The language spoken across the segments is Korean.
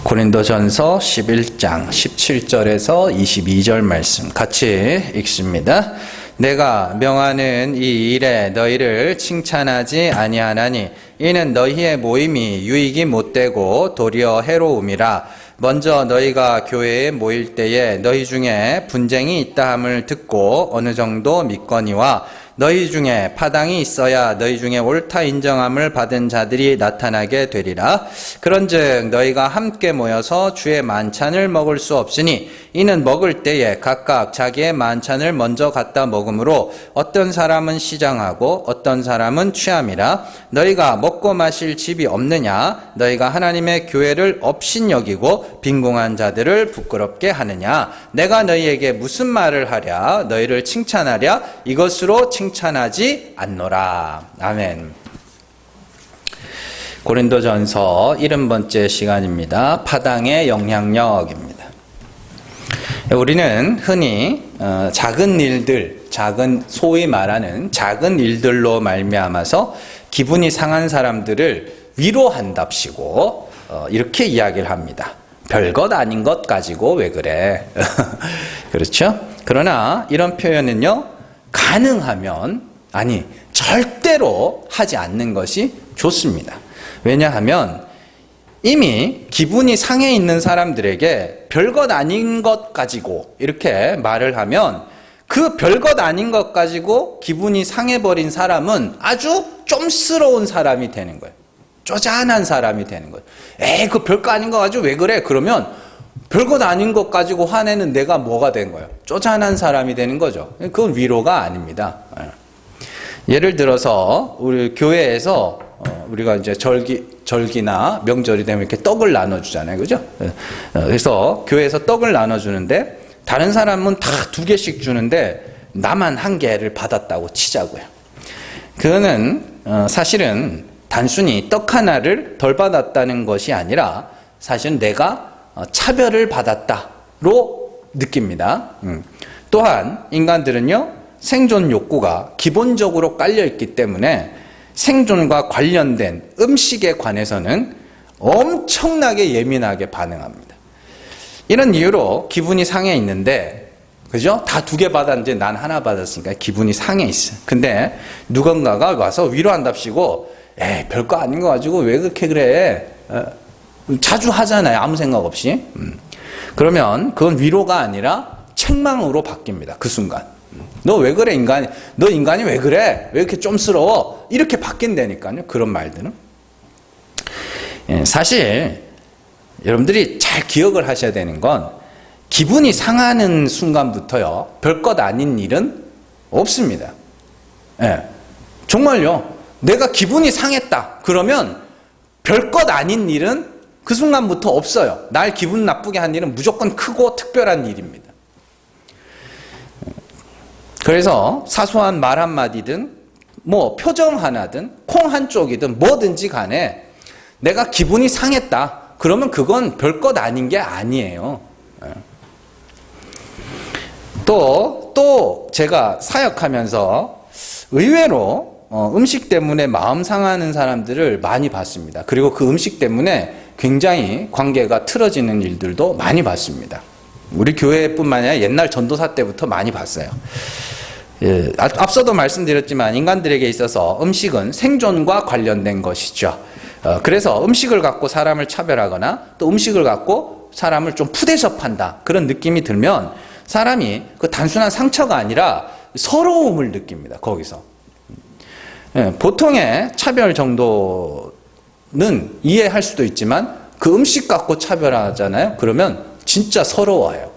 고린도전서 11장 17절에서 22절 말씀 같이 읽습니다. 내가 명하는 이 일에 너희를 칭찬하지 아니하나니 이는 너희의 모임이 유익이 못되고 도리어 해로움이라. 먼저 너희가 교회에 모일 때에 너희 중에 분쟁이 있다함을 듣고 어느 정도 믿거니와 너희 중에 파당이 있어야 너희 중에 옳다 인정함을 받은 자들이 나타나게 되리라. 그런즉 너희가 함께 모여서 주의 만찬을 먹을 수 없으니 이는 먹을 때에 각각 자기의 만찬을 먼저 갖다 먹으므로 어떤 사람은 시장하고 어떤 사람은 취함이라. 너희가 먹고 마실 집이 없느냐? 너희가 하나님의 교회를 업신여기고 빈궁한 자들을 부끄럽게 하느냐? 내가 너희에게 무슨 말을 하랴? 너희를 칭찬하랴? 이것으로 칭찬하지 않노라. 아멘. 고린도전서 70번째 시간입니다. 파당의 영향력입니다. 우리는 흔히 작은 일들, 소위 말하는 작은 일들로 말미암아서 기분이 상한 사람들을 위로한답시고 이렇게 이야기를 합니다. 별것 아닌 것 가지고 왜 그래? 그렇죠? 그러나 이런 표현은요, 가능하면, 아니 절대로 하지 않는 것이 좋습니다. 왜냐하면 이미 기분이 상해 있는 사람들에게 별것 아닌 것 가지고 이렇게 말을 하면 그 별것 아닌 것 가지고 기분이 상해버린 사람은 아주 쫌스러운 사람이 되는 거예요. 쪼잔한 사람이 되는 거예요. 에이, 그 별거 아닌 거 가지고 왜 그래? 그러면 별것 아닌 것 가지고 화내는 내가 뭐가 된 거예요? 쪼잔한 사람이 되는 거죠. 그건 위로가 아닙니다. 예를 들어서 우리 교회에서 우리가 이제 절기나 명절이 되면 이렇게 떡을 나눠주잖아요. 그죠? 그래서 교회에서 떡을 나눠주는데 다른 사람은 다 2개씩 주는데 나만 1개를 받았다고 치자고요. 그거는 사실은 단순히 떡 하나를 덜 받았다는 것이 아니라 사실은 내가 차별을 받았다로 느낍니다. 또한 인간들은요, 생존 욕구가 기본적으로 깔려있기 때문에 생존과 관련된 음식에 관해서는 엄청나게 예민하게 반응합니다. 이런 이유로 기분이 상해 있는데, 그죠? 다 2개 받았는데 난 하나 받았으니까 기분이 상해 있어. 근데 누군가가 와서 위로한답시고, 에이, 별거 아닌 거 가지고 왜 그렇게 그래? 자주 하잖아요. 아무 생각 없이. 그러면 그건 위로가 아니라 책망으로 바뀝니다. 그 순간. 너 왜 그래, 인간이? 너 인간이 왜 그래? 왜 이렇게 쫌스러워? 이렇게 바뀐다니까요. 그런 말들은. 사실 여러분들이 잘 기억을 하셔야 되는 건 기분이 상하는 순간부터요, 별것 아닌 일은 없습니다. 정말요. 내가 기분이 상했다. 그러면 별것 아닌 일은 그 순간부터 없어요. 날 기분 나쁘게 한 일은 무조건 크고 특별한 일입니다. 그래서 사소한 말 한마디든 뭐 표정 하나든 콩 한쪽이든 뭐든지 간에 내가 기분이 상했다. 그러면 그건 별것 아닌 게 아니에요. 또 제가 사역하면서 의외로 음식 때문에 마음 상하는 사람들을 많이 봤습니다. 그리고 그 음식 때문에 굉장히 관계가 틀어지는 일들도 많이 봤습니다. 우리 교회뿐만 아니라 옛날 전도사 때부터 많이 봤어요. 앞서도 말씀드렸지만 인간들에게 있어서 음식은 생존과 관련된 것이죠. 그래서 음식을 갖고 사람을 차별하거나 또 음식을 갖고 사람을 좀 푸대접한다, 그런 느낌이 들면 사람이 그 단순한 상처가 아니라 서러움을 느낍니다. 거기서. 보통의 차별 정도는 이해할 수도 있지만 그 음식 갖고 차별하잖아요. 그러면 진짜 서러워요.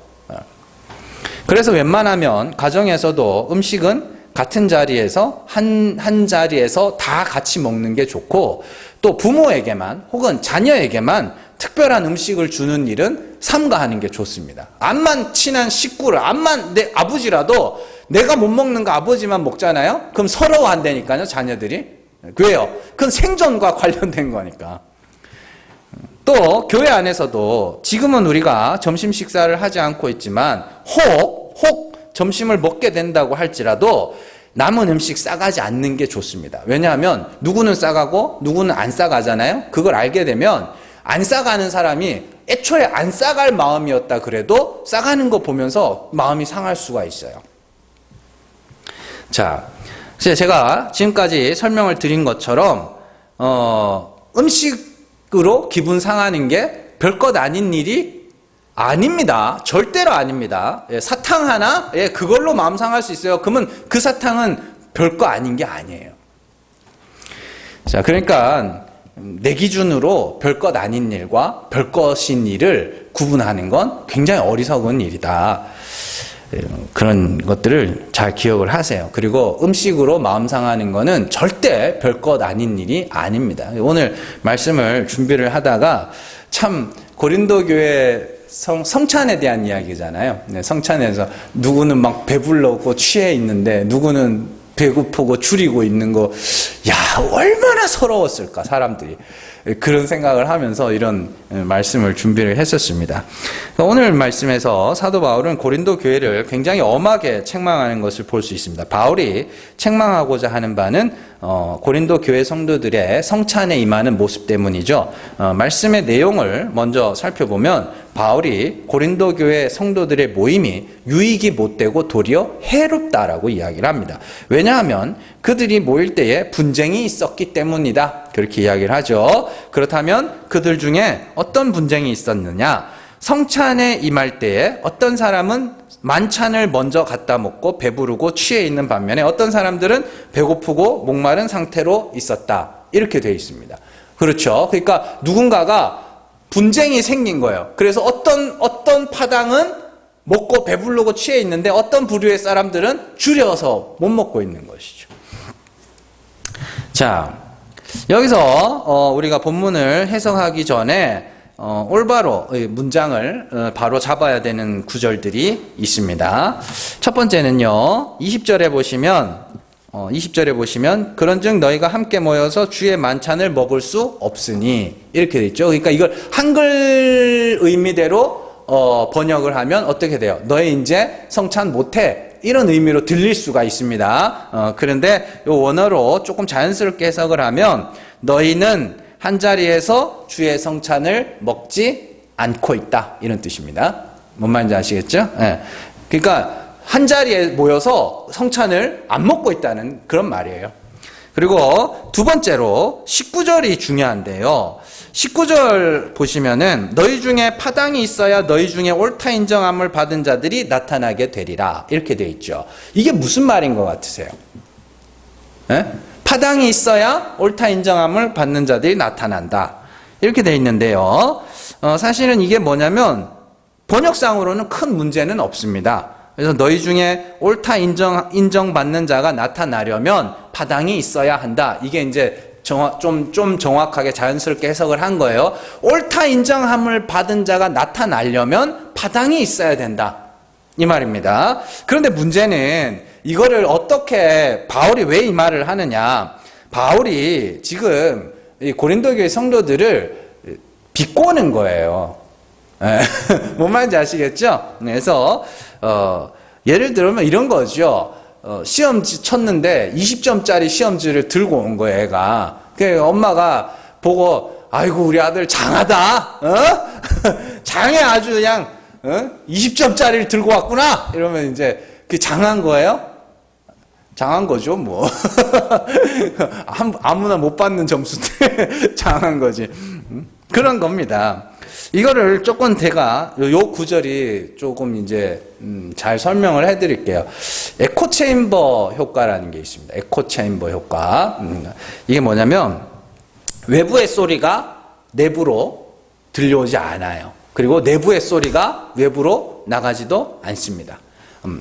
그래서 웬만하면 가정에서도 음식은 같은 자리에서 한 자리에서 다 같이 먹는 게 좋고, 또 부모에게만 혹은 자녀에게만 특별한 음식을 주는 일은 삼가하는 게 좋습니다. 암만 친한 식구를, 암만 내 아버지라도 내가 못 먹는 거 아버지만 먹잖아요. 그럼 서러워한다니까요, 자녀들이. 왜요? 그건 생존과 관련된 거니까. 또 교회 안에서도 지금은 우리가 점심 식사를 하지 않고 있지만 혹 점심을 먹게 된다고 할지라도 남은 음식 싸가지 않는 게 좋습니다. 왜냐하면 누구는 싸가고 누구는 안 싸가잖아요. 그걸 알게 되면 안 싸가는 사람이 애초에 안 싸갈 마음이었다 그래도 싸가는 거 보면서 마음이 상할 수가 있어요. 자, 제가 지금까지 설명을 드린 것처럼 음식으로 기분 상하는 게 별것 아닌 일이 아닙니다. 절대로 아닙니다. 예, 사탕 하나 그걸로 마음 상할 수 있어요. 그러면 그 사탕은 별거 아닌 게 아니에요. 자, 그러니까 내 기준으로 별것 아닌 일과 별것인 일을 구분하는 건 굉장히 어리석은 일이다. 그런 것들을 잘 기억을 하세요. 그리고 음식으로 마음 상하는 거는 절대 별것 아닌 일이 아닙니다. 오늘 말씀을 준비를 하다가 참 고린도 교회 성찬에 대한 이야기잖아요. 성찬에서 누구는 막 배불렀고 취해 있는데 누구는 배고프고 줄이고 있는 거, 야, 얼마나 서러웠을까, 사람들이. 그런 생각을 하면서 이런 말씀을 준비를 했었습니다. 오늘 말씀에서 사도 바울은 고린도 교회를 굉장히 엄하게 책망하는 것을 볼 수 있습니다. 바울이 책망하고자 하는 바는 고린도 교회 성도들의 성찬에 임하는 모습 때문이죠. 말씀의 내용을 먼저 살펴보면 바울이 고린도 교회 성도들의 모임이 유익이 못되고 도리어 해롭다라고 이야기를 합니다. 왜냐하면 그들이 모일 때에 분쟁이 있었기 때문이다. 그렇게 이야기를 하죠. 그렇다면 그들 중에 어떤 분쟁이 있었느냐? 성찬에 임할 때에 어떤 사람은 만찬을 먼저 갖다 먹고 배부르고 취해 있는 반면에 어떤 사람들은 배고프고 목마른 상태로 있었다. 이렇게 되어 있습니다. 그렇죠. 그러니까 누군가가 분쟁이 생긴 거예요. 그래서 어떤 파당은 먹고 배부르고 취해 있는데 어떤 부류의 사람들은 줄여서 못 먹고 있는 것이죠. 자, 여기서 우리가 본문을 해석하기 전에 올바로 문장을 바로 잡아야 되는 구절들이 있습니다. 첫 번째는요, 20절에 보시면 그런즉 너희가 함께 모여서 주의 만찬을 먹을 수 없으니 이렇게 돼 있죠. 그러니까 이걸 한글 의미대로 번역을 하면 어떻게 돼요? 너희 이제 성찬 못해, 이런 의미로 들릴 수가 있습니다. 그런데 이 원어로 조금 자연스럽게 해석을 하면 너희는 한 자리에서 주의 성찬을 먹지 않고 있다, 이런 뜻입니다. 뭔 말인지 아시겠죠? 네. 그러니까 한 자리에 모여서 성찬을 안 먹고 있다는 그런 말이에요. 그리고 두 번째로 19절이 중요한데요. 19절 보시면은 너희 중에 파당이 있어야 너희 중에 옳다 인정함을 받은 자들이 나타나게 되리라, 이렇게 되어 있죠. 이게 무슨 말인 것 같으세요? 네? 파당이 있어야 옳다 인정함을 받는 자들이 나타난다, 이렇게 되어 있는데요. 사실은 이게 뭐냐면 번역상으로는 큰 문제는 없습니다. 그래서 너희 중에 옳다 인정받는 자가 나타나려면 파당이 있어야 한다. 이게 이제 좀 정확하게 자연스럽게 해석을 한 거예요. 옳다 인정함을 받은 자가 나타나려면 파당이 있어야 된다, 이 말입니다. 그런데 문제는 이거를 어떻게, 바울이 왜 이 말을 하느냐. 바울이 지금 이 고린도 교회 성도들을 비꼬는 거예요. 뭔 말인지 아시겠죠? 그래서 예를 들면 이런 거죠. 시험지 쳤는데 20점짜리 시험지를 들고 온 거예요, 애가. 그 엄마가 보고, 아이고 우리 아들 장하다, 장해 아주 그냥 20점짜리를 들고 왔구나, 이러면 이제 그 장한 거예요? 장한 거죠, 뭐. 아무나 못 받는 점수인데 장한 거지. 그런 겁니다. 이거를 조금 제가 요 구절이 조금 이제 잘 설명을 해드릴게요. 에코 체인버 효과라는 게 있습니다. 에코 체인버 효과. 이게 뭐냐면 외부의 소리가 내부로 들려오지 않아요. 그리고 내부의 소리가 외부로 나가지도 않습니다.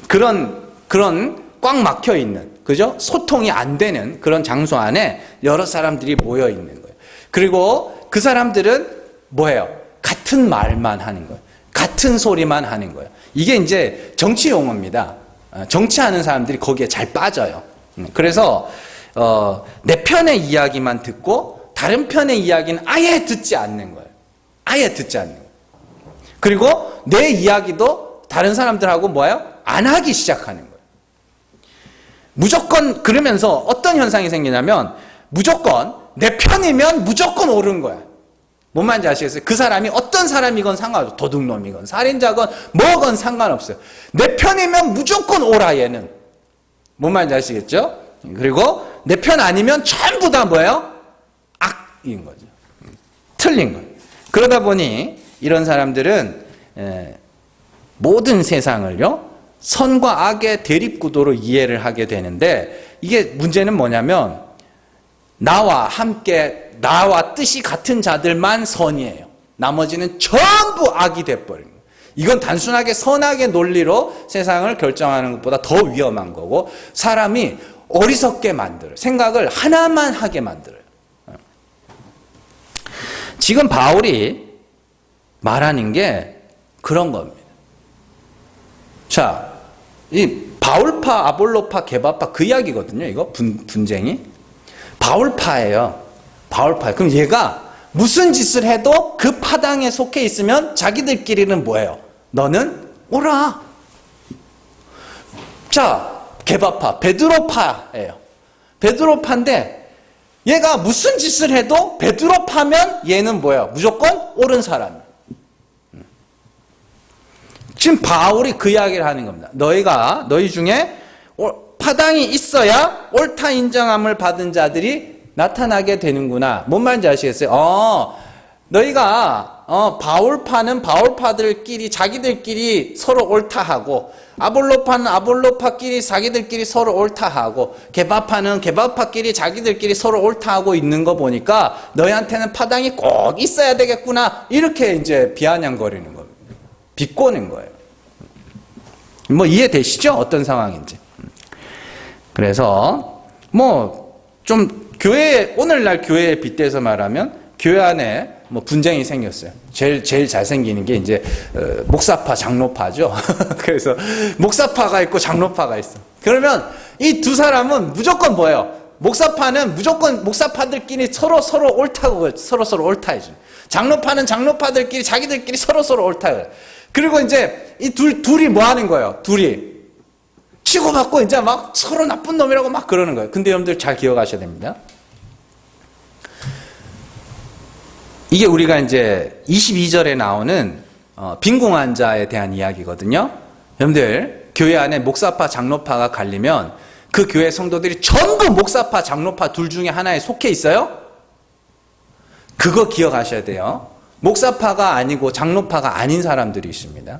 그런 꽉 막혀 있는, 그죠? 소통이 안 되는 그런 장소 안에 여러 사람들이 모여 있는 거예요. 그리고 그 사람들은 뭐예요? 같은 말만 하는 거예요. 같은 소리만 하는 거예요. 이게 이제 정치 용어입니다. 정치하는 사람들이 거기에 잘 빠져요. 그래서 내 편의 이야기만 듣고 다른 편의 이야기는 아예 듣지 않는 거예요. 아예 듣지 않는 거예요. 그리고 내 이야기도 다른 사람들하고 뭐예요? 안 하기 시작하는 거예요. 무조건 그러면서 어떤 현상이 생기냐면 무조건 내 편이면 무조건 옳은 거야. 뭔 말인지 아시겠어요? 그 사람이 어떤 사람이건 상관없어요. 도둑놈이건 살인자건 뭐건 상관없어요. 내 편이면 무조건 오라 얘는. 뭔 말인지 아시겠죠? 그리고 내 편 아니면 전부 다 뭐예요? 악인 거죠. 틀린 거예요. 그러다 보니 이런 사람들은 모든 세상을요 선과 악의 대립구도로 이해를 하게 되는데, 이게 문제는 뭐냐면 나와 함께 나와 뜻이 같은 자들만 선이에요. 나머지는 전부 악이 돼버린 거예요. 이건 단순하게 선악의 논리로 세상을 결정하는 것보다 더 위험한 거고, 사람이 어리석게 만들어요. 생각을 하나만 하게 만들어요. 지금 바울이 말하는 게 그런 겁니다. 자, 이 바울파, 아볼로파, 게바파 그 이야기거든요. 이거 분쟁이. 바울파예요. 바울파. 그럼 얘가 무슨 짓을 해도 그 파당에 속해 있으면 자기들끼리는 뭐예요? 너는 오라. 자, 게바파, 베드로파예요. 베드로파인데 얘가 무슨 짓을 해도 베드로파면 얘는 뭐예요? 무조건 옳은 사람이에요. 지금 바울이 그 이야기를 하는 겁니다. 너희 중에 파당이 있어야 옳다 인정함을 받은 자들이 나타나게 되는구나. 뭔 말인지 아시겠어요? 너희가 바울파는 바울파들끼리 자기들끼리 서로 옳다하고, 아볼로파는 아볼로파끼리 자기들끼리 서로 옳다하고, 게바파는 게바파끼리 자기들끼리 서로 옳다하고 있는 거 보니까 너희한테는 파당이 꼭 있어야 되겠구나. 이렇게 이제 비아냥거리는 겁니다. 비꼬는 거예요. 뭐 이해되시죠? 어떤 상황인지. 그래서 좀 오늘날 교회에 빗대서 말하면 교회 안에 분쟁이 생겼어요. 제일 잘 생기는 게 이제 목사파, 장로파죠. 그래서 목사파가 있고 장로파가 있어. 그러면 이 두 사람은 무조건 뭐예요? 목사파는 무조건 목사파들끼리 서로 옳다고 서로 옳다 해줘. 장로파는 장로파들끼리 자기들끼리 서로 옳다 해. 그리고 이제 이 둘이 뭐 하는 거예요? 둘이 치고받고 이제 막 서로 나쁜 놈이라고 막 그러는 거예요. 근데 여러분들 잘 기억하셔야 됩니다. 이게 우리가 이제 22절에 나오는 빈궁한 자에 대한 이야기거든요. 여러분들 교회 안에 목사파, 장로파가 갈리면 그 교회 성도들이 전부 목사파, 장로파 둘 중에 하나에 속해 있어요? 그거 기억하셔야 돼요. 목사파가 아니고 장로파가 아닌 사람들이 있습니다.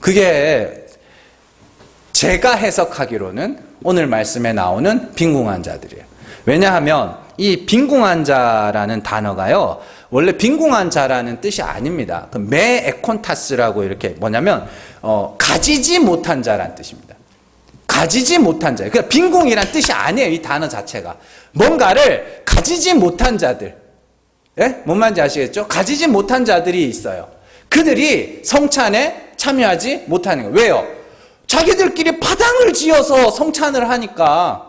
그게 제가 해석하기로는 오늘 말씀에 나오는 빈궁한 자들이에요. 왜냐하면 이 빈궁한 자라는 단어가요, 원래 빈궁한 자라는 뜻이 아닙니다. 그 메에콘타스라고 이렇게 뭐냐면 가지지 못한 자라는 뜻입니다. 가지지 못한 자. 그러니까 빈궁이란 뜻이 아니에요. 이 단어 자체가 뭔가를 가지지 못한 자들. 예? 뭔 말인지 아시겠죠? 가지지 못한 자들이 있어요. 그들이 성찬에 참여하지 못하는 거예요. 왜요? 자기들끼리 파당을 지어서 성찬을 하니까.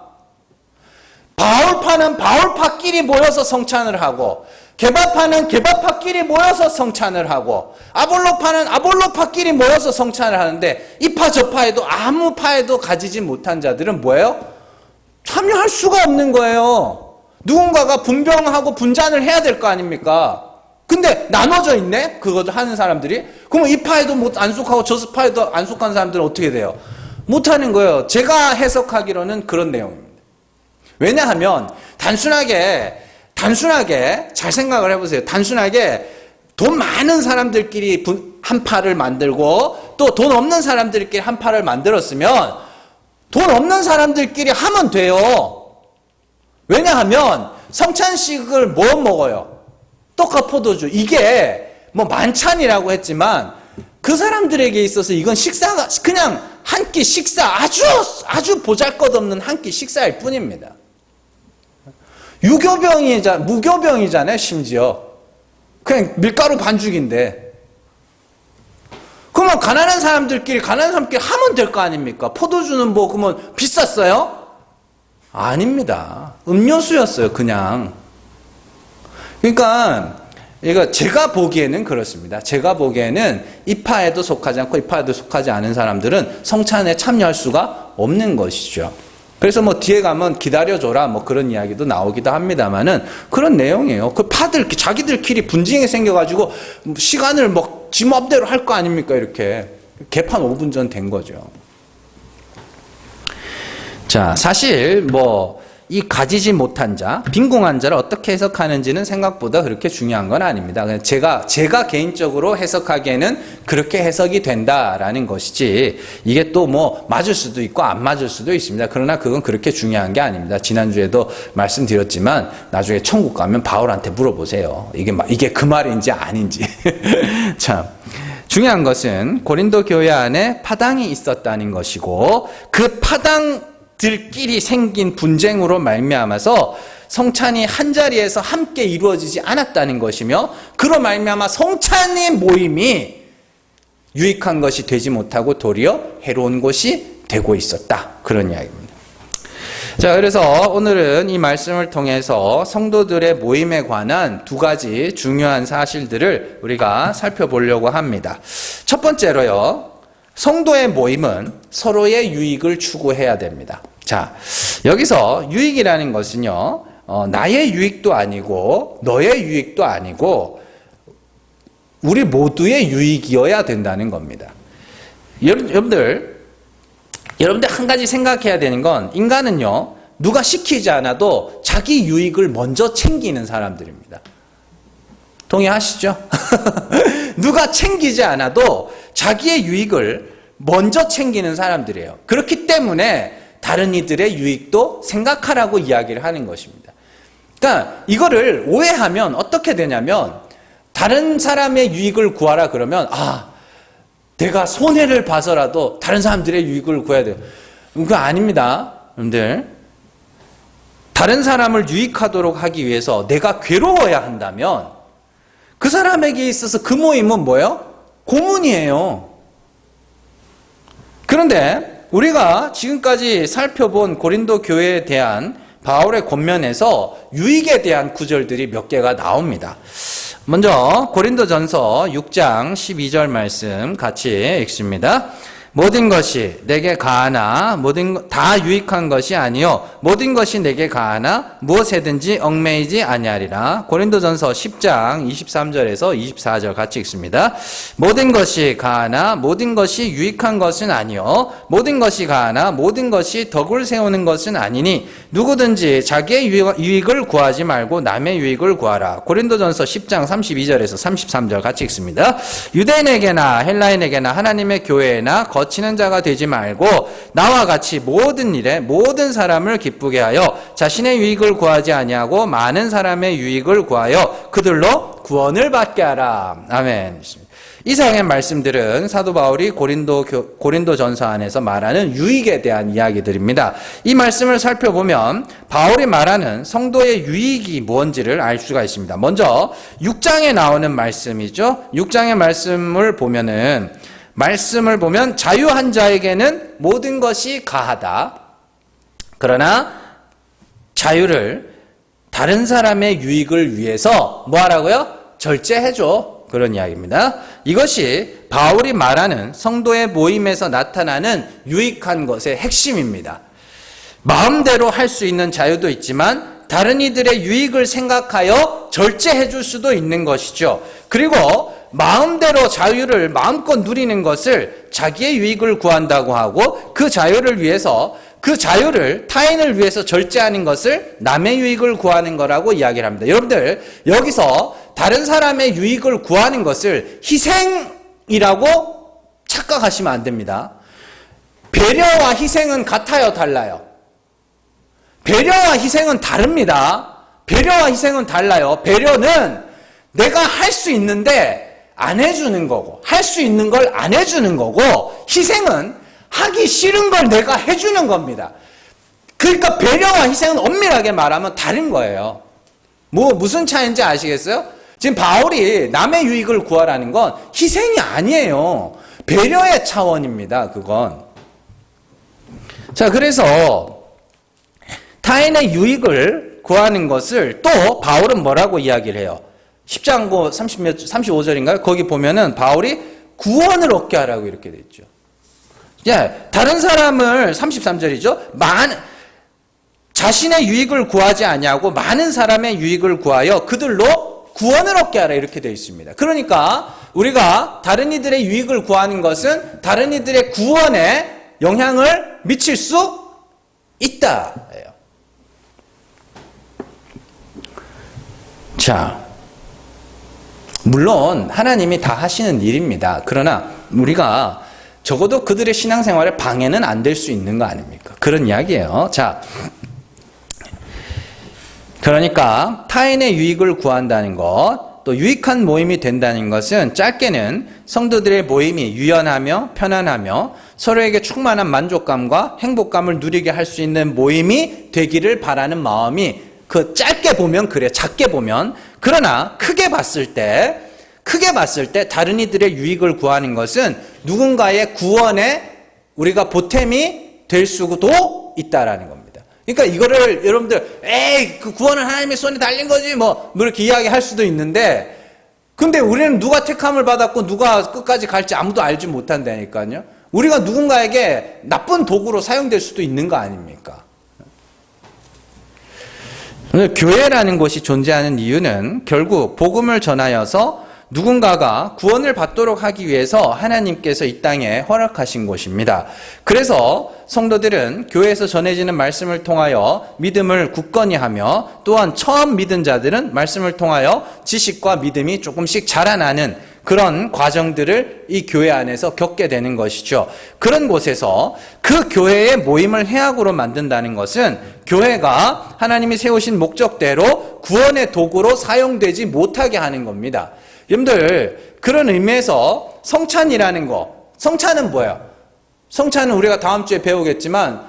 바울파는 바울파끼리 모여서 성찬을 하고, 게바파는 게바파끼리 모여서 성찬을 하고, 아볼로파는 아볼로파끼리 모여서 성찬을 하는데, 이 파 저 파에도 아무 파에도 가지지 못한 자들은 뭐예요? 참여할 수가 없는 거예요. 누군가가 분병하고 분잔을 해야 될 거 아닙니까? 근데 나눠져 있네? 그것도 하는 사람들이. 그러면 이 파에도 안 속하고 저 파에도 안 속한 사람들은 어떻게 돼요? 못하는 거예요. 제가 해석하기로는 그런 내용입니다. 왜냐하면 단순하게 잘 생각을 해보세요. 단순하게 돈 많은 사람들끼리 한 파를 만들고 또 돈 없는 사람들끼리 한 파를 만들었으면 돈 없는 사람들끼리 하면 돼요. 왜냐하면 성찬식을 뭐 먹어요? 떡과 포도주. 이게 뭐 만찬이라고 했지만 그 사람들에게 있어서 이건 식사가 그냥 한 끼 식사, 아주 보잘것없는 한 끼 식사일 뿐입니다. 무교병이잖아요, 심지어. 그냥 밀가루 반죽인데. 그러면 가난한 사람들끼리 하면 될 거 아닙니까? 포도주는 그러면 비쌌어요? 아닙니다. 음료수였어요, 그냥. 그러니까, 이거 제가 보기에는 그렇습니다. 제가 보기에는 이 파에도 속하지 않고 이 파에도 속하지 않은 사람들은 성찬에 참여할 수가 없는 것이죠. 그래서 뭐 뒤에 가면 기다려줘라 뭐 그런 이야기도 나오기도 합니다만은 그런 내용이에요. 그 파들 자기들끼리 분쟁이 생겨가지고 시간을 뭐 지 맘대로 할 거 아닙니까? 이렇게 개판 5분 전 된 거죠. 자, 사실 뭐 이 가지지 못한 자, 빈궁한 자를 어떻게 해석하는지는 생각보다 그렇게 중요한 건 아닙니다. 제가 개인적으로 해석하기에는 그렇게 해석이 된다라는 것이지, 이게 또 뭐 맞을 수도 있고 안 맞을 수도 있습니다. 그러나 그건 그렇게 중요한 게 아닙니다. 지난주에도 말씀드렸지만 나중에 천국 가면 바울한테 물어보세요. 이게 그 말인지 아닌지. 참. 중요한 것은 고린도 교회 안에 파당이 있었다는 것이고, 그 파당들끼리 생긴 분쟁으로 말미암아서 성찬이 한 자리에서 함께 이루어지지 않았다는 것이며, 그로 말미암아 성찬의 모임이 유익한 것이 되지 못하고 도리어 해로운 것이 되고 있었다. 그런 이야기입니다. 자, 그래서 오늘은 이 말씀을 통해서 성도들의 모임에 관한 두 가지 중요한 사실들을 우리가 살펴보려고 합니다. 첫 번째로요, 성도의 모임은 서로의 유익을 추구해야 됩니다. 자, 여기서 유익이라는 것은요, 나의 유익도 아니고 너의 유익도 아니고 우리 모두의 유익이어야 된다는 겁니다. 여러분들 한 가지 생각해야 되는 건, 인간은요, 누가 시키지 않아도 자기 유익을 먼저 챙기는 사람들입니다. 동의하시죠? 누가 챙기지 않아도 자기의 유익을 먼저 챙기는 사람들이에요. 그렇기 때문에 다른 이들의 유익도 생각하라고 이야기를 하는 것입니다. 그러니까 이거를 오해하면 어떻게 되냐면, 다른 사람의 유익을 구하라 그러면, 내가 손해를 봐서라도 다른 사람들의 유익을 구해야 돼요. 그거 아닙니다. 여러분들, 다른 사람을 유익하도록 하기 위해서 내가 괴로워야 한다면 그 사람에게 있어서 그 모임은 뭐예요? 고문이에요. 그런데 우리가 지금까지 살펴본 고린도 교회에 대한 바울의 권면에서 유익에 대한 구절들이 몇 개가 나옵니다. 먼저 고린도전서 6장 12절 말씀 같이 읽습니다. 모든 것이 내게 가하나 다 유익한 것이 아니요 모든 것이 내게 가하나 무엇에든지 얽매이지 아니하리라. 고린도전서 10장 23절에서 24절 같이 읽습니다. 모든 것이 가하나 모든 것이 유익한 것은 아니요 모든 것이 가하나 모든 것이 덕을 세우는 것은 아니니 누구든지 자기의 유익을 구하지 말고 남의 유익을 구하라. 고린도전서 10장 32절에서 33절 같이 읽습니다. 유대인에게나 헬라인에게나 하나님의 교회에나 거치는 자가 되지 말고 나와 같이 모든 일에 모든 사람을 기쁘게 하여 자신의 유익을 구하지 아니하고 많은 사람의 유익을 구하여 그들로 구원을 받게 하라. 아멘. 이상의 말씀들은 사도 바울이 고린도전서 안에서 말하는 유익에 대한 이야기들입니다. 이 말씀을 살펴보면 바울이 말하는 성도의 유익이 뭔지를 알 수가 있습니다. 먼저 6장에 나오는 말씀이죠. 6장의 말씀을 보면 자유한 자에게는 모든 것이 가하다. 그러나 자유를 다른 사람의 유익을 위해서 뭐 하라고요? 절제해줘. 그런 이야기입니다. 이것이 바울이 말하는 성도의 모임에서 나타나는 유익한 것의 핵심입니다. 마음대로 할 수 있는 자유도 있지만 다른 이들의 유익을 생각하여 절제해 줄 수도 있는 것이죠. 그리고 마음대로 자유를 마음껏 누리는 것을 자기의 유익을 구한다고 하고, 그 자유를 위해서 그 자유를 타인을 위해서 절제하는 것을 남의 유익을 구하는 거라고 이야기를 합니다. 여러분들, 여기서 다른 사람의 유익을 구하는 것을 희생이라고 착각하시면 안 됩니다. 배려와 희생은 같아요, 달라요? 배려와 희생은 다릅니다. 배려와 희생은 달라요. 배려는 내가 할 수 있는데 안 해주는 거고, 할 수 있는 걸 안 해주는 거고, 희생은 하기 싫은 걸 내가 해주는 겁니다. 그러니까 배려와 희생은 엄밀하게 말하면 다른 거예요. 무슨 차이인지 아시겠어요? 지금 바울이 남의 유익을 구하라는 건 희생이 아니에요. 배려의 차원입니다, 그건. 자, 그래서 타인의 유익을 구하는 것을 또 바울은 뭐라고 이야기를 해요? 10장 35절인가요? 거기 보면은 바울이 구원을 얻게 하라고 이렇게 돼 있죠. 다른 사람을 33절이죠. 자신의 유익을 구하지 아니하고 많은 사람의 유익을 구하여 그들로 구원을 얻게 하라 이렇게 되어 있습니다. 그러니까 우리가 다른 이들의 유익을 구하는 것은 다른 이들의 구원에 영향을 미칠 수 있다. 자, 물론 하나님이 다 하시는 일입니다. 그러나 우리가 적어도 그들의 신앙생활에 방해는 안 될 수 있는 거 아닙니까? 그런 이야기예요. 자, 그러니까 타인의 유익을 구한다는 것, 또 유익한 모임이 된다는 것은 짧게는 성도들의 모임이 유연하며 편안하며 서로에게 충만한 만족감과 행복감을 누리게 할 수 있는 모임이 되기를 바라는 마음이 그 짧게 보면 그래, 작게 보면. 그러나 크게 봤을 때 다른 이들의 유익을 구하는 것은 누군가의 구원에 우리가 보탬이 될 수도 있다라는 겁니다. 그러니까 이거를 여러분들 그 구원은 하나님의 손에 달린 거지 뭐 이렇게 이야기할 수도 있는데, 근데 우리는 누가 택함을 받았고 누가 끝까지 갈지 아무도 알지 못한다니까요. 우리가 누군가에게 나쁜 도구로 사용될 수도 있는 거 아닙니까? 교회라는 것이 존재하는 이유는 결국 복음을 전하여서 누군가가 구원을 받도록 하기 위해서 하나님께서 이 땅에 허락하신 곳입니다. 그래서 성도들은 교회에서 전해지는 말씀을 통하여 믿음을 굳건히 하며, 또한 처음 믿은 자들은 말씀을 통하여 지식과 믿음이 조금씩 자라나는 그런 과정들을 이 교회 안에서 겪게 되는 것이죠. 그런 곳에서 그 교회의 모임을 해악으로 만든다는 것은 교회가 하나님이 세우신 목적대로 구원의 도구로 사용되지 못하게 하는 겁니다. 여러분들, 그런 의미에서 성찬이라는 거, 성찬은 뭐예요? 성찬은 우리가 다음 주에 배우겠지만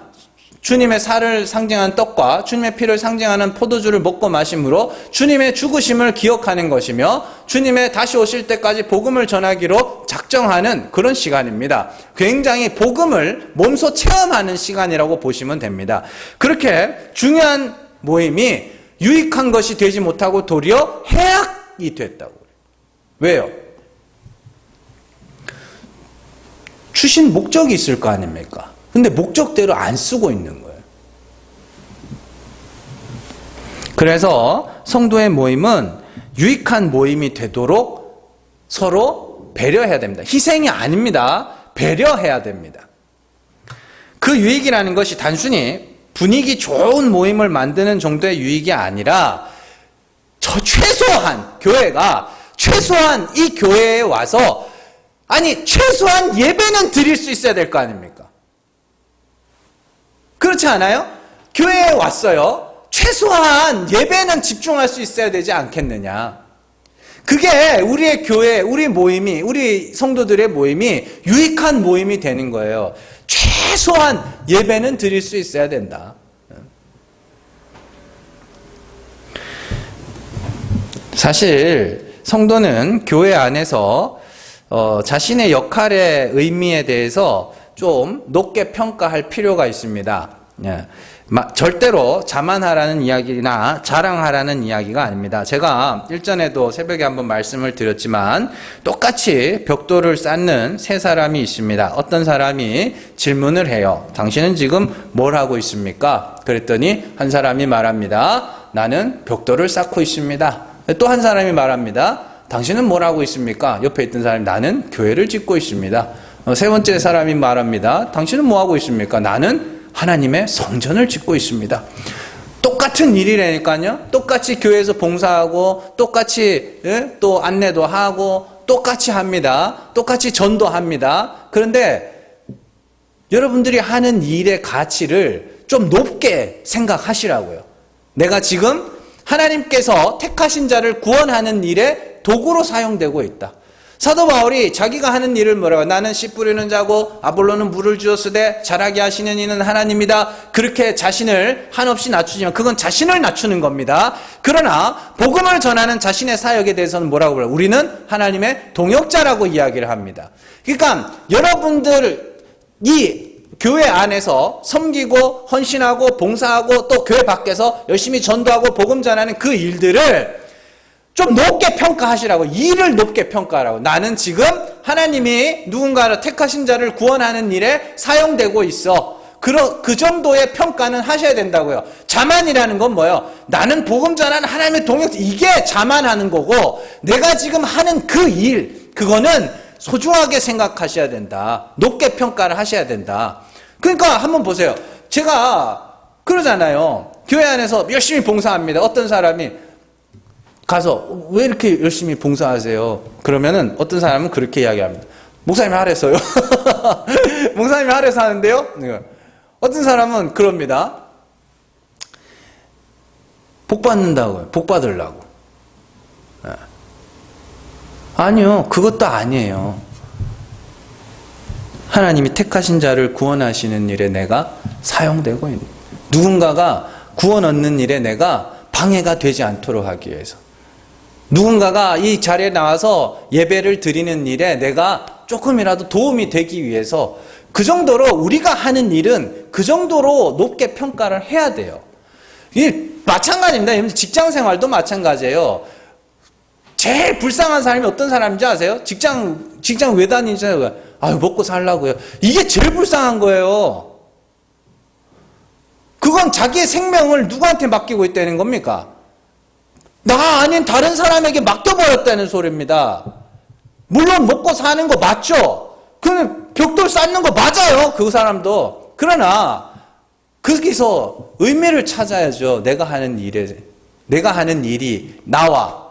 주님의 살을 상징하는 떡과 주님의 피를 상징하는 포도주를 먹고 마심으로 주님의 죽으심을 기억하는 것이며 주님의 다시 오실 때까지 복음을 전하기로 작정하는 그런 시간입니다. 굉장히 복음을 몸소 체험하는 시간이라고 보시면 됩니다. 그렇게 중요한 모임이 유익한 것이 되지 못하고 도리어 해악이 됐다고. 왜요? 주신 목적이 있을 거 아닙니까? 근데 목적대로 안 쓰고 있는 거예요. 그래서 성도의 모임은 유익한 모임이 되도록 서로 배려해야 됩니다. 희생이 아닙니다. 배려해야 됩니다. 그 유익이라는 것이 단순히 분위기 좋은 모임을 만드는 정도의 유익이 아니라 최소한 교회가 최소한 이 교회에 와서 최소한 예배는 드릴 수 있어야 될 거 아닙니까? 그렇지 않아요? 교회에 왔어요. 최소한 예배는 집중할 수 있어야 되지 않겠느냐. 그게 우리의 교회, 우리 모임이, 우리 성도들의 모임이 유익한 모임이 되는 거예요. 최소한 예배는 드릴 수 있어야 된다. 사실 성도는 교회 안에서 자신의 역할의 의미에 대해서 좀 높게 평가할 필요가 있습니다. 절대로 자만하라는 이야기나 자랑하라는 이야기가 아닙니다. 제가 일전에도 새벽에 한번 말씀을 드렸지만 똑같이 벽돌을 쌓는 세 사람이 있습니다. 어떤 사람이 질문을 해요. 당신은 지금 뭘 하고 있습니까? 그랬더니 한 사람이 말합니다. 나는 벽돌을 쌓고 있습니다. 또 한 사람이 말합니다. 당신은 뭘 하고 있습니까? 옆에 있던 사람이 나는 교회를 짓고 있습니다. 세 번째 사람이 말합니다. 당신은 뭐 하고 있습니까? 나는 하나님의 성전을 짓고 있습니다. 똑같은 일이라니까요. 똑같이 교회에서 봉사하고 똑같이 또 안내도 하고 똑같이 합니다. 똑같이 전도합니다. 그런데 여러분들이 하는 일의 가치를 좀 높게 생각하시라고요. 내가 지금 하나님께서 택하신 자를 구원하는 일에 도구로 사용되고 있다. 사도 바울이 자기가 하는 일을 뭐라고? 나는 씨 뿌리는 자고 아볼로는 물을 주었으되 자라게 하시는 이는 하나님이다. 그렇게 자신을 한없이 낮추지만 그건 자신을 낮추는 겁니다. 그러나 복음을 전하는 자신의 사역에 대해서는 뭐라고 그래요? 우리는 하나님의 동역자라고 이야기를 합니다. 그러니까 여러분들이 교회 안에서 섬기고 헌신하고 봉사하고 또 교회 밖에서 열심히 전도하고 복음 전하는 그 일들을 좀 높게 평가하시라고. 일을 높게 평가하라고. 나는 지금 하나님이 누군가를 택하신 자를 구원하는 일에 사용되고 있어. 그 정도의 평가는 하셔야 된다고요. 자만이라는 건 뭐예요? 나는 복음 전하는 하나님의 동역, 이게 자만하는 거고, 내가 지금 하는 그 일, 그거는 소중하게 생각하셔야 된다. 높게 평가를 하셔야 된다. 그러니까 한번 보세요. 제가 그러잖아요. 교회 안에서 열심히 봉사합니다. 어떤 사람이 가서 왜 이렇게 열심히 봉사하세요? 그러면은 어떤 사람은 그렇게 이야기합니다. 목사님이 하래서요. 목사님이 하래서 하는데요. 어떤 사람은 그럽니다. 복 받는다고요. 복 받으려고. 아니요. 그것도 아니에요. 하나님이 택하신 자를 구원하시는 일에 내가 사용되고 있는, 누군가가 구원 얻는 일에 내가 방해가 되지 않도록 하기 위해서, 누군가가 이 자리에 나와서 예배를 드리는 일에 내가 조금이라도 도움이 되기 위해서, 그 정도로 우리가 하는 일은 그 정도로 높게 평가를 해야 돼요. 이게 마찬가지입니다. 직장 생활도 마찬가지예요. 제일 불쌍한 사람이 어떤 사람인지 아세요? 직장 왜 다니잖아요. 아유, 먹고 살라고요. 이게 제일 불쌍한 거예요. 그건 자기의 생명을 누구한테 맡기고 있다는 겁니까? 나 아닌 다른 사람에게 맡겨버렸다는 소리입니다. 물론 먹고 사는 거 맞죠? 그는 벽돌 쌓는 거 맞아요. 그 사람도. 그러나 거기서 의미를 찾아야죠. 내가 하는 일이 나와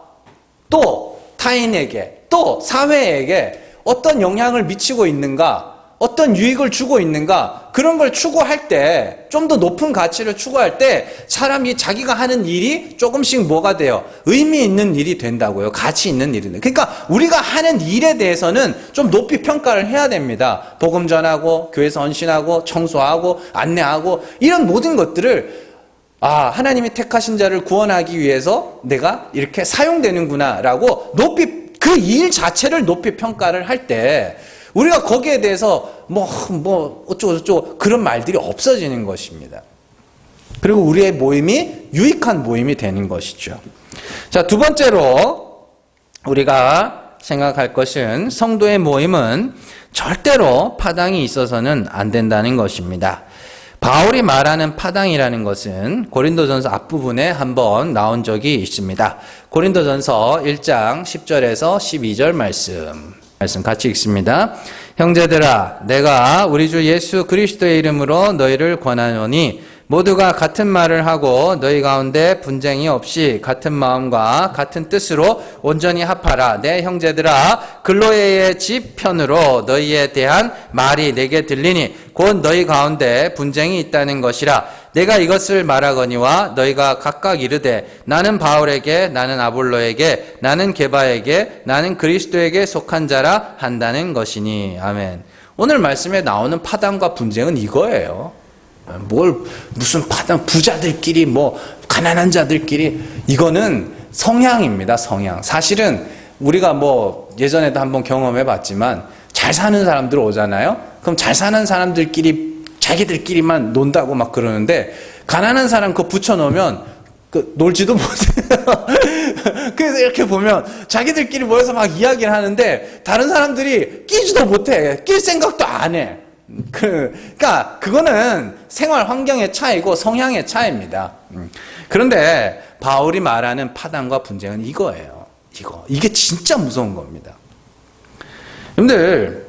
또 타인에게 또 사회에게 어떤 영향을 미치고 있는가, 어떤 유익을 주고 있는가, 그런 걸 추구할 때, 좀 더 높은 가치를 추구할 때 사람이 자기가 하는 일이 조금씩 뭐가 돼요? 의미 있는 일이 된다고요. 가치 있는 일이. 그러니까 우리가 하는 일에 대해서는 좀 높이 평가를 해야 됩니다. 복음 전하고 교회에서 헌신하고 청소하고 안내하고 이런 모든 것들을 하나님이 택하신 자를 구원하기 위해서 내가 이렇게 사용되는구나 라고 높이, 그 일 자체를 높이 평가를 할 때 우리가 거기에 대해서 어쩌고저쩌고 그런 말들이 없어지는 것입니다. 그리고 우리의 모임이 유익한 모임이 되는 것이죠. 자, 두 번째로 우리가 생각할 것은 성도의 모임은 절대로 파당이 있어서는 안 된다는 것입니다. 바울이 말하는 파당이라는 것은 고린도전서 앞부분에 한번 나온 적이 있습니다. 고린도전서 1장 10절에서 12절 말씀 같이 읽습니다. 형제들아, 내가 우리 주 예수 그리스도의 이름으로 너희를 권하노니 모두가 같은 말을 하고 너희 가운데 분쟁이 없이 같은 마음과 같은 뜻으로 온전히 합하라. 내 형제들아, 글로에의 집 편으로 너희에 대한 말이 내게 들리니 곧 너희 가운데 분쟁이 있다는 것이라. 내가 이것을 말하거니와 너희가 각각 이르되 나는 바울에게, 나는 아볼로에게, 나는 게바에게, 나는 그리스도에게 속한 자라 한다는 것이니. 아멘. 오늘 말씀에 나오는 파당과 분쟁은 이거예요. 무슨 파당, 부자들끼리 가난한 자들끼리, 이거는 성향입니다. 성향. 사실은 우리가 예전에도 한번 경험해 봤지만 잘 사는 사람들 오잖아요. 그럼 잘 사는 사람들끼리 자기들끼리만 논다고 막 그러는데, 가난한 사람 그거 붙여놓으면 놀지도 못해요. 그래서 이렇게 보면 자기들끼리 모여서 막 이야기를 하는데 다른 사람들이 끼지도 못해. 낄 생각도 안 해. 그러니까 그거는 생활 환경의 차이고 성향의 차이입니다. 그런데 바울이 말하는 파당과 분쟁은 이거예요. 이게 진짜 무서운 겁니다. 여러분들,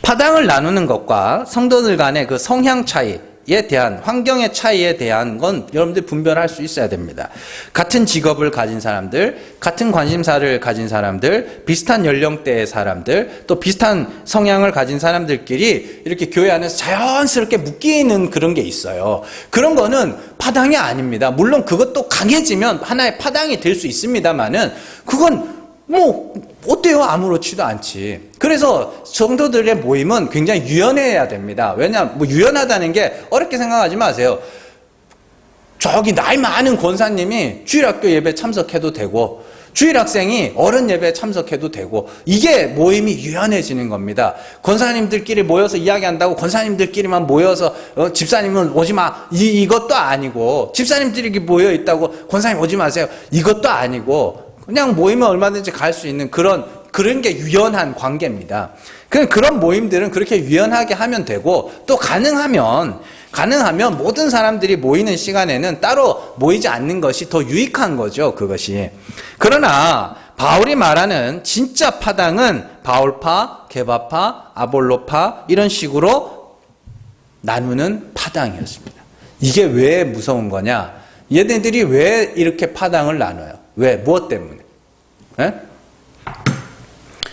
파당을 나누는 것과 성도들 간의 그 성향 차이에 대한, 환경의 차이에 대한 건 여러분들 분별할 수 있어야 됩니다. 같은 직업을 가진 사람들, 같은 관심사를 가진 사람들, 비슷한 연령대의 사람들, 또 비슷한 성향을 가진 사람들끼리 이렇게 교회 안에서 자연스럽게 묶이는 그런 게 있어요. 그런 거는 파당이 아닙니다. 물론 그것도 강해지면 하나의 파당이 될 수 있습니다만은 그건 어때요? 아무렇지도 않지. 그래서 성도들의 모임은 굉장히 유연해야 됩니다. 유연하다는 게 어렵게 생각하지 마세요. 저기 나이 많은 권사님이 주일학교 예배 참석해도 되고, 주일학생이 어른 예배에 참석해도 되고, 이게 모임이 유연해지는 겁니다. 권사님들끼리 모여서 이야기한다고 권사님들끼리만 모여서 집사님은 오지 마, 이것도 아니고, 집사님들이 모여 있다고 권사님 오지 마세요, 이것도 아니고, 그냥 모이면 얼마든지 갈 수 있는 그런 그런 게 유연한 관계입니다. 그런 모임들은 그렇게 유연하게 하면 되고, 또 가능하면 모든 사람들이 모이는 시간에는 따로 모이지 않는 것이 더 유익한 거죠, 그것이. 그러나 바울이 말하는 진짜 파당은 바울파, 게바파, 아볼로파 이런 식으로 나누는 파당이었습니다. 이게 왜 무서운 거냐? 얘네들이 왜 이렇게 파당을 나눠요? 왜? 무엇 때문에? 에?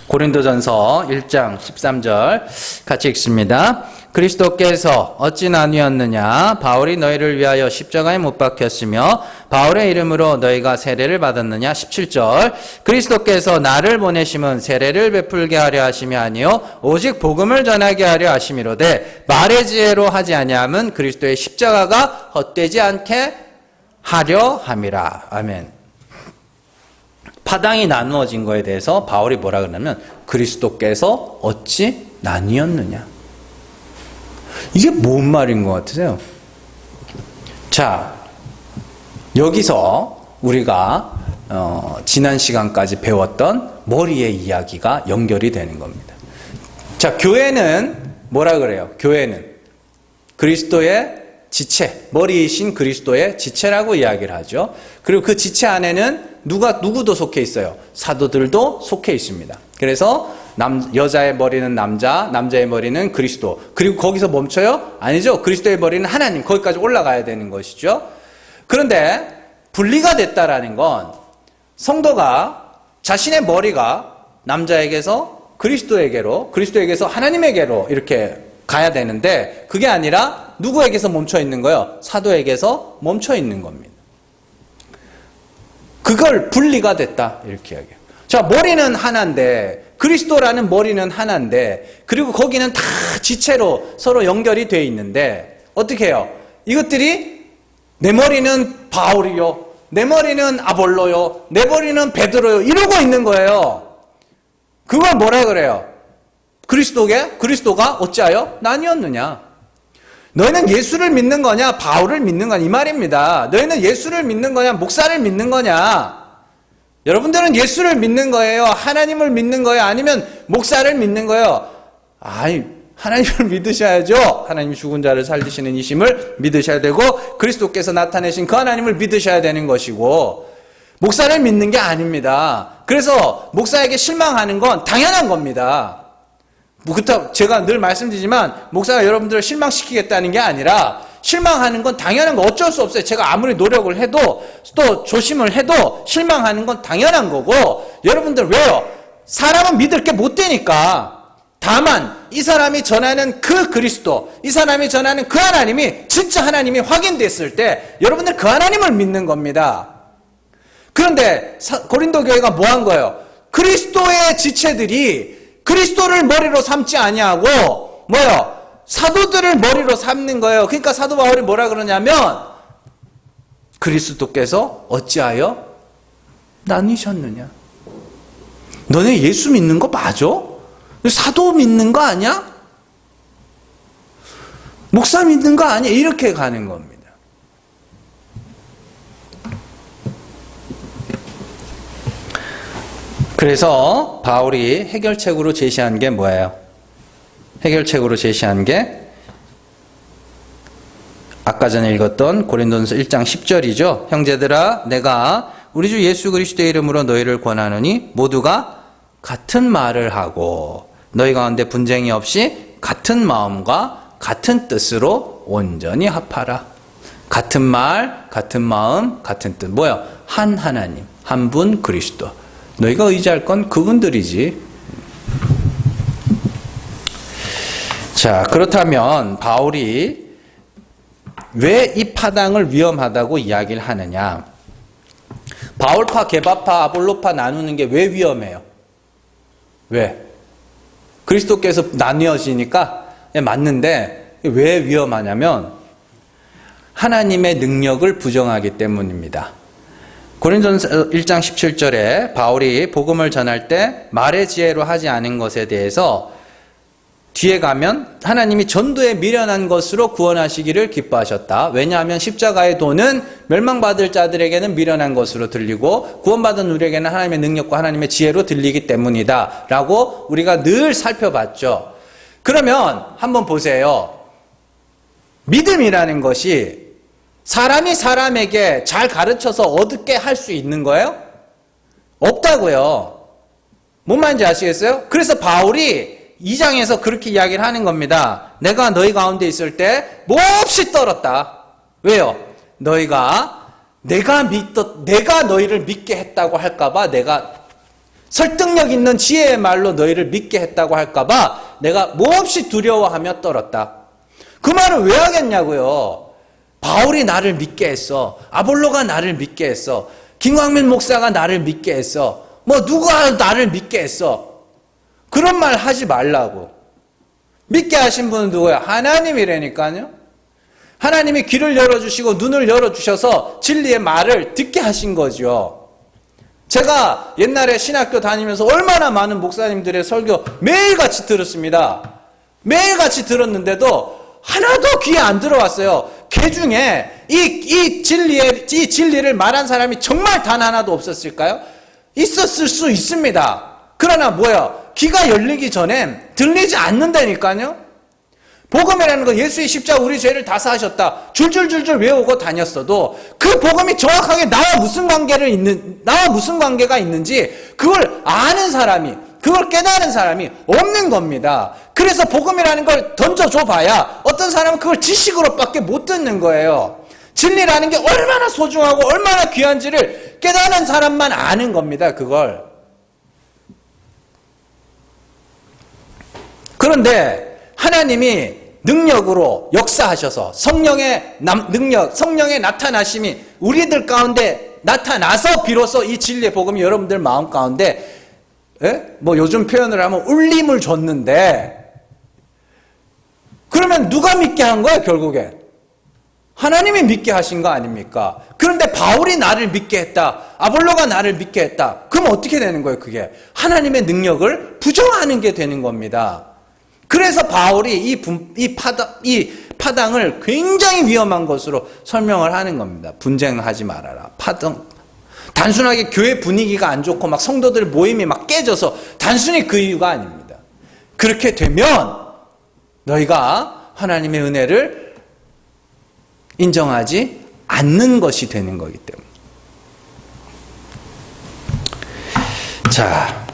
고린도전서 1장 13절 같이 읽습니다. 그리스도께서 어찌 나뉘었느냐? 바울이 너희를 위하여 십자가에 못 박혔으며 바울의 이름으로 너희가 세례를 받았느냐? 17절 그리스도께서 나를 보내심은 세례를 베풀게 하려 하심이 아니요 오직 복음을 전하게 하려 하심이로되 말의 지혜로 하지 아니함은 그리스도의 십자가가 헛되지 않게 하려 함이라. 아멘. 파당이 나누어진 거에 대해서 바울이 뭐라 그러냐면 그리스도께서 어찌 나뉘었느냐. 이게 뭔 말인 것 같으세요? 자, 여기서 우리가 지난 시간까지 배웠던 머리의 이야기가 연결이 되는 겁니다. 자, 교회는 뭐라 그래요? 교회는 그리스도의 지체, 머리이신 그리스도의 지체라고 이야기를 하죠. 그리고 그 지체 안에는 누구도 속해 있어요. 사도들도 속해 있습니다. 그래서 여자의 머리는 남자의 머리는 그리스도. 그리고 거기서 멈춰요? 아니죠. 그리스도의 머리는 하나님. 거기까지 올라가야 되는 것이죠. 그런데 분리가 됐다라는 건 성도가 자신의 머리가 남자에게서 그리스도에게서 하나님에게로 이렇게 가야 되는데 그게 아니라 누구에게서 멈춰 있는 거예요? 사도에게서 멈춰 있는 겁니다. 그걸 분리가 됐다 이렇게 이야기해요. 자, 머리는 하나인데 그리스도라는 머리는 하나인데 그리고 거기는 다 지체로 서로 연결이 돼 있는데 어떻게 해요? 이것들이 내 머리는 바울이요, 내 머리는 아볼로요, 내 머리는 베드로요 이러고 있는 거예요. 그걸 뭐라 그래요? 그리스도가 어찌하여 나뉘었느냐? 너희는 예수를 믿는 거냐? 바울을 믿는 거냐? 이 말입니다. 너희는 예수를 믿는 거냐? 목사를 믿는 거냐? 여러분들은 예수를 믿는 거예요? 하나님을 믿는 거예요? 아니면 목사를 믿는 거예요? 하나님을 믿으셔야죠. 하나님 죽은 자를 살리시는 이심을 믿으셔야 되고 그리스도께서 나타내신 그 하나님을 믿으셔야 되는 것이고 목사를 믿는 게 아닙니다. 그래서 목사에게 실망하는 건 당연한 겁니다. 제가 늘 말씀드리지만 목사가 여러분들을 실망시키겠다는 게 아니라 실망하는 건 당연한 거 어쩔 수 없어요. 제가 아무리 노력을 해도 또 조심을 해도 실망하는 건 당연한 거고 여러분들 왜요? 사람은 믿을 게 못 되니까. 다만 이 사람이 전하는 그 그리스도, 이 사람이 전하는 그 하나님이 진짜 하나님이 확인됐을 때 여러분들 그 하나님을 믿는 겁니다. 그런데 고린도 교회가 뭐 한 거예요? 그리스도의 지체들이 그리스도를 머리로 삼지 아니하고 뭐요? 사도들을 머리로 삼는 거예요. 그러니까 사도 바울이 뭐라 그러냐면 그리스도께서 어찌하여 나뉘셨느냐? 너네 예수 믿는 거 맞아? 사도 믿는 거 아니야? 목사 믿는 거 아니야? 이렇게 가는 겁니다. 그래서 바울이 해결책으로 제시한 게 뭐예요? 해결책으로 제시한 게 아까 전에 읽었던 고린도전서 1장 10절이죠. 형제들아 내가 우리 주 예수 그리스도의 이름으로 너희를 권하노니 모두가 같은 말을 하고 너희 가운데 분쟁이 없이 같은 마음과 같은 뜻으로 온전히 합하라. 같은 말, 같은 마음, 같은 뜻. 뭐야? 한 하나님, 한 분 그리스도. 너희가 의지할 건 그분들이지. 자, 그렇다면 바울이 왜 이 파당을 위험하다고 이야기를 하느냐? 바울파, 게바파, 아볼로파 나누는 게 왜 위험해요? 왜? 그리스도께서 나뉘어지니까 맞는데 왜 위험하냐면 하나님의 능력을 부정하기 때문입니다. 고린도전서 1장 17절에 바울이 복음을 전할 때 말의 지혜로 하지 않은 것에 대해서 뒤에 가면 하나님이 전도에 미련한 것으로 구원하시기를 기뻐하셨다. 왜냐하면 십자가의 도는 멸망받을 자들에게는 미련한 것으로 들리고 구원받은 우리에게는 하나님의 능력과 하나님의 지혜로 들리기 때문이다 라고 우리가 늘 살펴봤죠. 그러면 한번 보세요. 믿음이라는 것이 사람이 사람에게 잘 가르쳐서 얻게 할 수 있는 거예요? 없다고요. 뭔 말인지 아시겠어요? 그래서 바울이 2장에서 그렇게 이야기를 하는 겁니다. 내가 너희 가운데 있을 때 몹시 떨었다. 왜요? 내가 너희를 믿게 했다고 할까봐, 내가 설득력 있는 지혜의 말로 너희를 믿게 했다고 할까봐 내가 몹시 두려워하며 떨었다. 그 말을 왜 하겠냐고요. 바울이 나를 믿게 했어. 아볼로가 나를 믿게 했어. 김광민 목사가 나를 믿게 했어. 뭐 누가 나를 믿게 했어. 그런 말 하지 말라고. 믿게 하신 분은 누구야? 하나님이라니까요. 하나님이 귀를 열어주시고 눈을 열어주셔서 진리의 말을 듣게 하신 거죠. 제가 옛날에 신학교 다니면서 얼마나 많은 목사님들의 설교 매일같이 들었습니다. 매일같이 들었는데도 하나도 귀에 안 들어왔어요. 그 중에 이 진리를 말한 사람이 정말 단 하나도 없었을까요? 있었을 수 있습니다. 그러나 뭐야? 귀가 열리기 전에 들리지 않는다니까요. 복음이라는 건 예수의 십자가 우리 죄를 다 사하셨다. 줄줄줄줄 외우고 다녔어도 그 복음이 정확하게 나와 무슨 관계가 있는지 그걸 아는 사람이, 그걸 깨달은 사람이 없는 겁니다. 그래서 복음이라는 걸 던져줘 봐야 어떤 사람은 그걸 지식으로밖에 못 듣는 거예요. 진리라는 게 얼마나 소중하고 얼마나 귀한지를 깨달은 사람만 아는 겁니다. 그걸. 그런데 하나님이 능력으로 역사하셔서 성령의 나타나심이 우리들 가운데 나타나서 비로소 이 진리의 복음이 여러분들 마음 가운데 뭐 요즘 표현을 하면 울림을 줬는데, 그러면 누가 믿게 한 거야 결국에? 하나님이 믿게 하신 거 아닙니까? 그런데 바울이 나를 믿게 했다. 아볼로가 나를 믿게 했다. 그럼 어떻게 되는 거예요 그게? 하나님의 능력을 부정하는 게 되는 겁니다. 그래서 바울이 이 파당을 굉장히 위험한 것으로 설명을 하는 겁니다. 분쟁하지 말아라. 단순하게 교회 분위기가 안 좋고 막 성도들 모임이 막 깨져서 단순히 그 이유가 아닙니다. 그렇게 되면 너희가 하나님의 은혜를 인정하지 않는 것이 되는 거기 때문에. 자,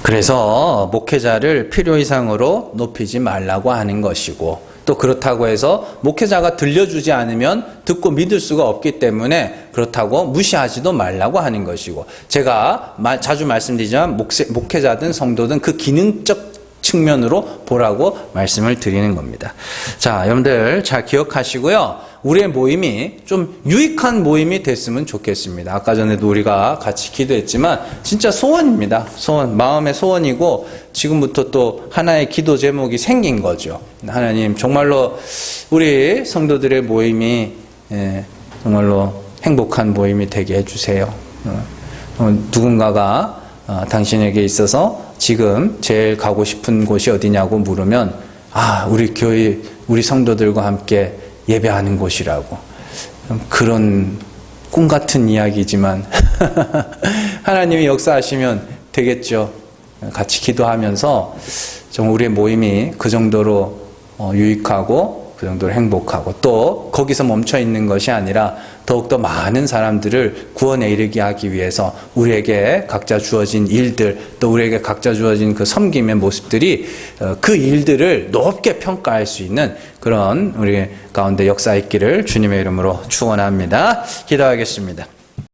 그래서 목회자를 필요 이상으로 높이지 말라고 하는 것이고, 또 그렇다고 해서 목회자가 들려주지 않으면 듣고 믿을 수가 없기 때문에 그렇다고 무시하지도 말라고 하는 것이고, 제가 자주 말씀드리지만 목회자든 성도든 그 기능적 측면으로 보라고 말씀을 드리는 겁니다. 자, 여러분들 잘 기억하시고요. 우리의 모임이 좀 유익한 모임이 됐으면 좋겠습니다. 아까 전에도 우리가 같이 기도했지만 진짜 소원입니다. 소원, 마음의 소원이고 지금부터 또 하나의 기도 제목이 생긴 거죠. 하나님, 정말로 우리 성도들의 모임이 정말로 행복한 모임이 되게 해주세요. 누군가가 당신에게 있어서 지금 제일 가고 싶은 곳이 어디냐고 물으면, 우리 교회, 우리 성도들과 함께 예배하는 곳이라고. 그런 꿈 같은 이야기지만 하나님이 역사하시면 되겠죠. 같이 기도하면서 정말 우리의 모임이 그 정도로 유익하고 그 정도로 행복하고, 또 거기서 멈춰 있는 것이 아니라 더욱더 많은 사람들을 구원에 이르게 하기 위해서 우리에게 각자 주어진 일들, 또 우리에게 각자 주어진 그 섬김의 모습들이 그 일들을 높게 평가할 수 있는 그런 우리 가운데 역사 있기를 주님의 이름으로 축원합니다. 기도하겠습니다.